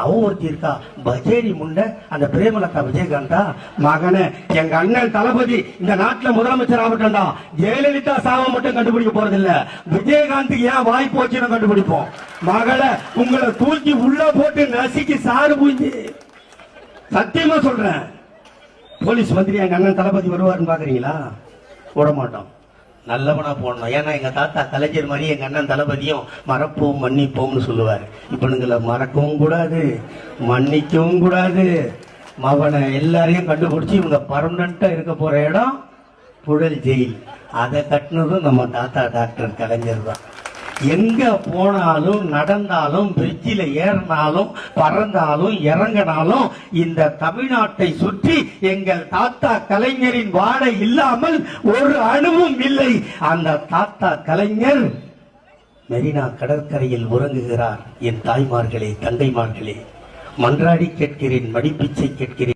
அவ ஒருத்தி இருக்கா பஜேரி முண்டை அந்த பிரேமலதா விஜயகாந்தா மகனே எங்க அண்ணன் தளபதி இந்த நாட்டுல முதலமைச்சர் ஆகட்டும்டா. ஜெயலலிதா சாவ மட்டும் கண்டுபிடிக்க போறது இல்ல, விஜயகாந்துக்கு ஏன் வாய் போச்சுன்னு கண்டுபிடிப்போம். மகளை உங்களை தூக்கி உள்ள போட்டு நசுக்கி சாறு பூஞ்சி சத்தியமா சொல்றேன். போலீஸ் மந்திரி எங்க அண்ணன் தளபதி வருவாருன்னு பாக்குறீங்களா? போட மாட்டோம், நல்லவனா போடணும். ஏன்னா எங்க தாத்தா கலைஞர் மாதிரி எங்க அண்ணன் தளபதியும் மறப்போம் மன்னிப்போம்னு சொல்லுவாரு. இப்ப மறக்கவும் கூடாது மன்னிக்கவும் கூடாது. மகனை எல்லாரையும் கண்டுபிடிச்சு இவங்க பர்மனண்டா இருக்க போற இடம் புழல் ஜெயில். அதை கட்டினதும் நம்ம தாத்தா டாக்டர் கலைஞர் தான். எங்க போனாலும் நடந்தாலும் பிரிட்ஜில் ஏறினாலும் பறந்தாலும் இறங்கினாலும் இந்த தமிழ்நாட்டை சுற்றி எங்கள் தாத்தா கலைஞரின் வாடை இல்லாமல் ஒரு அணுவும் இல்லை. அந்த தாத்தா கலைஞர் மெரினா கடற்கரையில் உறங்குகிறார். என் தாய்மார்களே, தங்கைமார்களே, மன்றாடி கேட்கிறேன், மடிப்பிச்சை கேட்கிறேன்.